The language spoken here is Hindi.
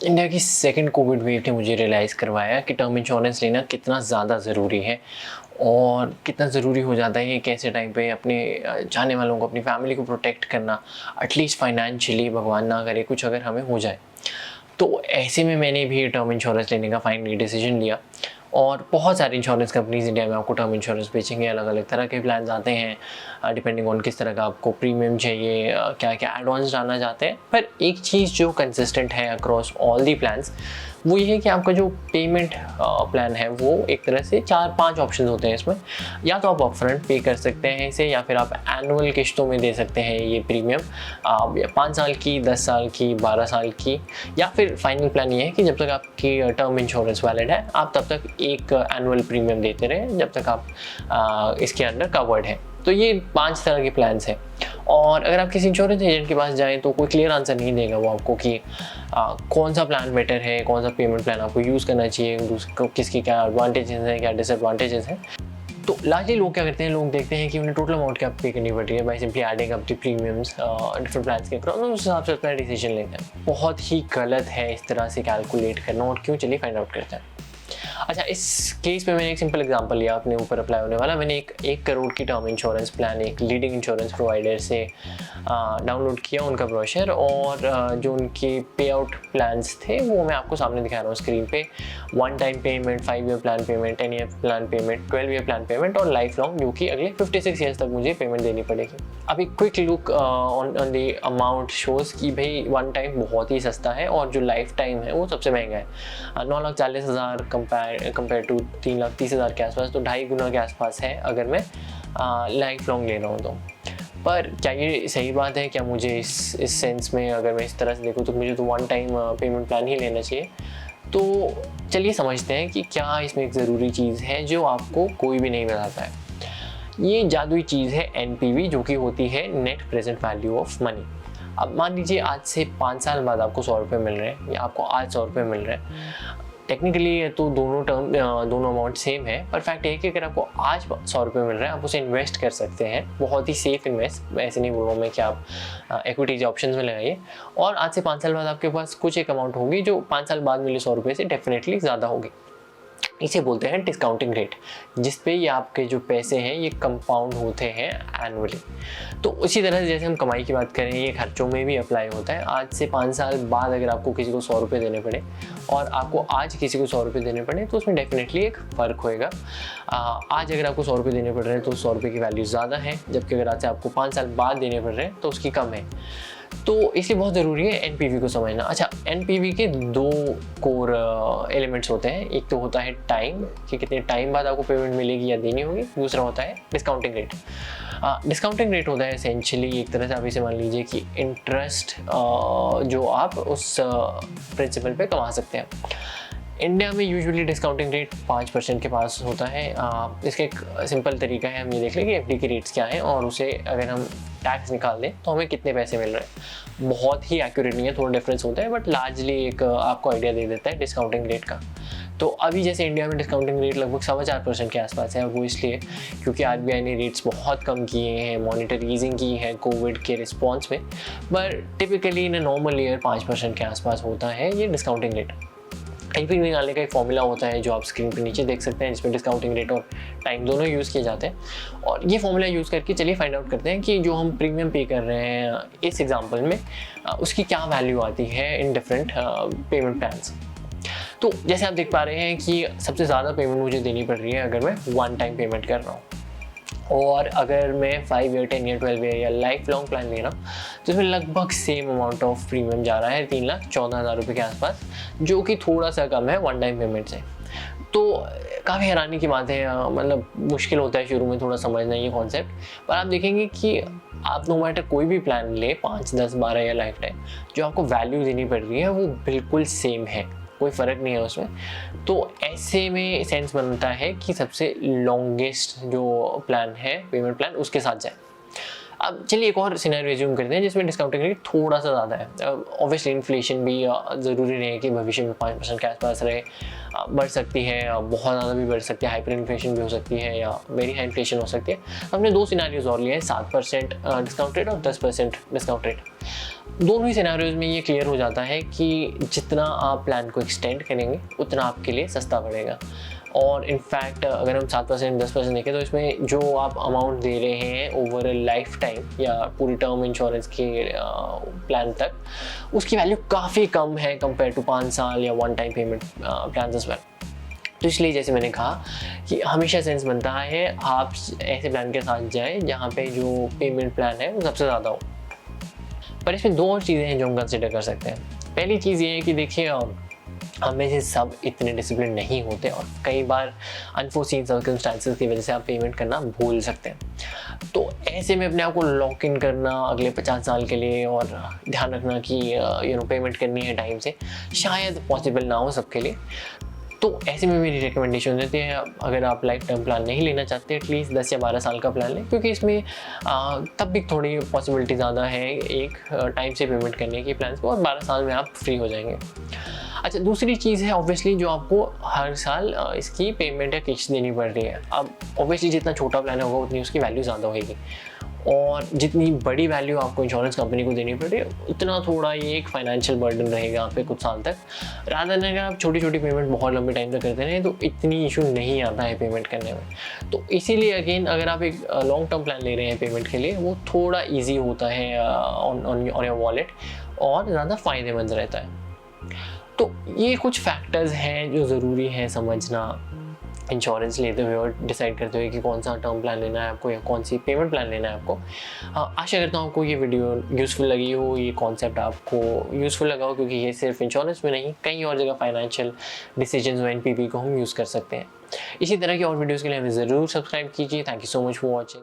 इंडिया की सेकंड कोविड वेव ने मुझे रियलाइज़ करवाया कि टर्म इंश्योरेंस लेना कितना ज़्यादा ज़रूरी है और कितना ज़रूरी हो जाता है कि ऐसे टाइम पे अपने चाहने वालों को, अपनी फैमिली को प्रोटेक्ट करना, एटलीस्ट फाइनेंशियली, भगवान ना करे कुछ अगर हमें हो जाए। तो ऐसे में मैंने भी टर्म इंश्योरेंस लेने का फाइनली डिसीजन लिया और बहुत सारी इंश्योरेंस कंपनीज़ इंडिया में आपको टर्म इंश्योरेंस बेचेंगे। अलग अलग तरह के प्लान्स आते हैं डिपेंडिंग ऑन किस तरह का आपको प्रीमियम चाहिए, क्या क्या एडवांस डालना चाहते हैं। पर एक चीज़ जो कंसिस्टेंट है अक्रॉस ऑल दी प्लान्स, वो ये है कि आपका जो पेमेंट प्लान है वो एक तरह से 4-5 ऑप्शन होते हैं इसमें। या तो आप अपफ्रंट पे कर सकते हैं इसे, या फिर आप एनुअल किश्तों में दे सकते हैं ये प्रीमियम, 5 साल की, 10 साल की, 12 साल की। या फिर फाइनल प्लान ये है कि जब तक आपकी टर्म इंश्योरेंस वैलिड है आप तब तक एक एनुअल प्रीमियम देते रहें जब तक आप इसके अंडर कवर्ड हैं। तो ये 5 तरह के प्लान्स हैं। और अगर आप किसी इंश्योरेंस एजेंट के पास जाएँ तो कोई क्लियर आंसर नहीं देगा वो आपको कि कौन सा प्लान बेटर है, कौन सा पेमेंट प्लान आपको यूज़ करना चाहिए, किसकी क्या एडवांटेजेस हैं, क्या डिसएडवांटेजेस हैं। तो लार्जली लोग क्या करते हैं, लोग देखते हैं कि उन्हें टोटल अमाउंट क्या पे करनी पड़ रही है by simply adding up the premiums different plans के अक्रॉस, उस हिसाब से अपना डिसीजन लेते हैं। बहुत ही गलत है इस तरह से कैलकुलेट करना, और क्यों, चलिए फाइंड आउट करते हैं। अच्छा, इस केस में मैंने एक सिंपल एग्जांपल लिया अपने ऊपर अप्लाई होने वाला। मैंने एक करोड़ की टर्म इंश्योरेंस प्लान एक लीडिंग इंश्योरेंस प्रोवाइडर से डाउनलोड किया उनका ब्रोशर, और जो उनके पे आउट प्लान्स थे वो मैं आपको सामने दिखा रहा हूँ स्क्रीन पे। 1 time payment, 5 year plan payment, 10 year plan payment, 12 year plan payment और लाइफ लॉन्ग, जो कि अगले 56 ईयर्स तक मुझे पेमेंट देनी पड़ेगी। अभी quick look on the amount shows कि भाई 1 टाइम बहुत ही सस्ता है और जो लाइफ टाइम है वो सबसे महंगा है। 9,40,000 कंपेयर टू 3,30,000 के आसपास, तो 2.5 गुना के आसपास है अगर मैं लाइफ लॉन्ग ले रहा हूँ तो। पर क्या ये सही बात है? क्या मुझे इस सेंस में, अगर मैं इस तरह से देखूँ तो मुझे तो 1 टाइम पेमेंट प्लान ही लेना चाहिए? तो चलिए समझते हैं कि क्या इसमें एक ज़रूरी चीज़ है जो आपको कोई भी नहीं बताता है। ये जादुई चीज़ है NPV, जो कि होती है net present value of money. अब मान लीजिए आज से 5 साल बाद आपको 100 रुपये मिल रहे हैं, या आपको आज 100 रुपये मिल रहे हैं। टेक्निकली तो दोनों अमाउंट सेम है, पर फैक्ट ये है कि अगर आपको आज 100 रुपये मिल रहा है आप उसे इन्वेस्ट कर सकते हैं, बहुत ही सेफ इन्वेस्ट। ऐसे नहीं बोल रहा हूँ मैं कि आप इक्विटीज ऑप्शंस में लगाइए, और आज से 5 साल बाद आपके पास कुछ एक अमाउंट होगी जो 5 साल बाद मिले 100 रुपये से डेफिनेटली ज़्यादा होगी। इसे बोलते हैं डिस्काउंटिंग रेट, जिस पे ये आपके जो पैसे हैं ये कंपाउंड होते हैं एनुअली। तो उसी तरह से जैसे हम कमाई की बात करें, ये खर्चों में भी अप्लाई होता है। आज से 5 साल बाद अगर आपको किसी को 100 रुपये देने पड़े और आपको आज किसी को 100 रुपये देने पड़े, तो उसमें डेफिनेटली एक फ़र्क होएगा। आज अगर आपको 100 रुपये देने पड़ रहे हैं तो 100 रुपये की वैल्यू ज़्यादा है, जबकि अगर आज से आपको 5 साल बाद देने पड़ रहे हैं तो उसकी कम है। तो इसलिए बहुत ज़रूरी है NPV को समझना। अच्छा, NPV के 2 कोर एलिमेंट्स होते हैं। एक तो होता है टाइम, कि कितने टाइम बाद आपको पेमेंट मिलेगी या देनी होगी। दूसरा होता है डिस्काउंटिंग रेट। डिस्काउंटिंग रेट होता है एसेंशियली एक तरह से आप इसे मान लीजिए कि इंटरेस्ट जो आप उस प्रिंसिपल पे कमा सकते हैं। इंडिया में यूजुअली डिस्काउंटिंग रेट 5% के पास होता है। इसका एक सिंपल तरीका है, हम ये देख लें कि FD के रेट्स क्या हैं और उसे अगर हम टैक्स निकाल दें तो हमें कितने पैसे मिल रहे हैं। बहुत ही एक्यूरेट नहीं है, थोड़ा डिफरेंस होता है, बट लार्जली एक आपको आइडिया दे देता है डिस्काउंटिंग रेट का। तो अभी जैसे इंडिया में डिस्काउंटिंग रेट लगभग 4.25% के आसपास है, और वो इसलिए क्योंकि RBI ने रेट्स बहुत कम किए हैं, मॉनिटरी ईजिंग की है कोविड के रिस्पॉन्स में। पर टिपिकली इन नॉर्मल ईयर 5% के आसपास होता है ये डिस्काउंटिंग रेट। NPV निकालने का एक फॉर्मूला होता है जो आप स्क्रीन पे नीचे देख सकते हैं, जिसमें डिस्काउंटिंग रेट और टाइम दोनों यूज़ किए जाते हैं। और ये फॉर्मूला यूज़ करके चलिए फाइंड आउट करते हैं कि जो हम प्रीमियम पे कर रहे हैं इस एग्जांपल में, उसकी क्या वैल्यू आती है इन डिफरेंट पेमेंट प्लान्स। तो जैसे आप देख पा रहे हैं कि सबसे ज़्यादा पेमेंट मुझे देनी पड़ रही है अगर मैं 1 टाइम पेमेंट कर रहा हूँ, और अगर मैं 5 ईयर, 10 ईयर, 12 ईयर या लाइफ लॉन्ग प्लान ले रहा हूँ तो इसमें लगभग सेम अमाउंट ऑफ प्रीमियम जा रहा है 3,14,000 रुपये के आसपास, जो कि थोड़ा सा कम है 1 टाइम पेमेंट से। तो काफ़ी हैरानी की बात है, मतलब मुश्किल होता है शुरू में थोड़ा समझना ये कॉन्सेप्ट, पर आप देखेंगे कि आप नो मैटर कोई भी प्लान ले, 5, 10, 12 या लाइफ टाइम, जो आपको वैल्यू देनी पड़ रही है वो बिल्कुल सेम है, कोई फ़र्क नहीं है उसमें। तो ऐसे में सेंस बनता है कि सबसे लॉन्गेस्ट जो प्लान है पेमेंट प्लान, उसके साथ जाए। अब चलिए एक और सिनेरियो रिज्यूम करते हैं जिसमें डिस्काउंटिंग रेट थोड़ा सा ज़्यादा है। ऑब्वियसली इन्फ्लेशन भी ज़रूरी नहीं है कि भविष्य में 5% के आसपास रहे, बढ़ सकती है, बहुत ज़्यादा भी बढ़ सकती है, हाइपर इन्फ्लेशन भी हो सकती है या वेरी हाई इन्फ्लेशन हो सकती है। हमने 2 सिनेरियोज और लिए हैं, 7% डिस्काउंट रेट और 10% डिस्काउंट रेट। दोनों ही सिनेरियोज में ये क्लियर हो जाता है कि जितना आप प्लान को एक्सटेंड करेंगे उतना आपके लिए सस्ता पड़ेगा। और इनफैक्ट अगर हम 7% 10% देखें तो इसमें जो आप अमाउंट दे रहे हैं ओवर लाइफ टाइम या पूरी टर्म इंश्योरेंस के प्लान तक, उसकी वैल्यू काफ़ी कम है कंपेयर टू 5 साल या one time payment plan as well. तो इसलिए जैसे मैंने कहा कि हमेशा सेंस बनता है आप ऐसे प्लान के साथ जाएं जहाँ पे जो पेमेंट प्लान है वो सबसे ज़्यादा हो। पर इसमें 2 और चीज़ें हैं जो हम कंसिडर कर सकते हैं। पहली चीज़ ये है कि देखिए हमें से सब इतने डिसिप्लिन नहीं होते और कई बार अनफोर्सीन सर्कमस्टांसेस की वजह से आप पेमेंट करना भूल सकते हैं। तो ऐसे में अपने आप को लॉक इन करना अगले 50 साल के लिए और ध्यान रखना कि पेमेंट करनी है टाइम से, शायद पॉसिबल ना हो सबके लिए। तो ऐसे में मेरी रिकमेंडेशन रहती है अगर आप लाइफ टाइम प्लान नहीं लेना चाहते एटलीस्ट 10 या 12 साल का प्लान लें, क्योंकि इसमें तब भी थोड़ी पॉसिबिलिटी ज़्यादा है एक टाइम से पेमेंट करने की प्लान को, और 12 साल में आप फ्री हो जाएंगे। अच्छा, दूसरी चीज़ है ऑब्वियसली जो आपको हर साल इसकी पेमेंट या किस्त देनी पड़ रही है। अब ऑब्वियसली जितना छोटा प्लान होगा उतनी उसकी वैल्यू ज़्यादा होगी, और जितनी बड़ी वैल्यू आपको इंश्योरेंस कंपनी को देनी पड़ रही है उतना थोड़ा ये एक फाइनेंशियल बर्डन रहेगा आप पे कुछ साल तक। रादर देन अगर आप छोटी छोटी पेमेंट बहुत लंबे टाइम तक करते हैं तो इतनी इशू नहीं आता है पेमेंट करने में। तो इसीलिए अगेन अगर आप एक लॉन्ग टर्म प्लान ले रहे हैं पेमेंट के लिए, वो थोड़ा ईजी होता है ऑन योर वॉलेट और ज़्यादा फ़ायदेमंद रहता है। तो ये कुछ फैक्टर्स हैं जो ज़रूरी है समझना इंश्योरेंस लेते हुए और डिसाइड करते हुए कि कौन सा टर्म प्लान लेना है आपको या कौन सी पेमेंट प्लान लेना है आपको। आशा करता हूँ आपको ये वीडियो यूज़फुल लगी हो, ये कॉन्सेप्ट आपको यूज़फुल लगा हो, क्योंकि ये सिर्फ इंश्योरेंस में नहीं कई और जगह फाइनेंशियल डिसीजंस में एनपीपी को हम यूज़ कर सकते हैं। इसी तरह की और वीडियोज़ के लिए हमें ज़रूर सब्सक्राइब कीजिए। Thank you so much for watching.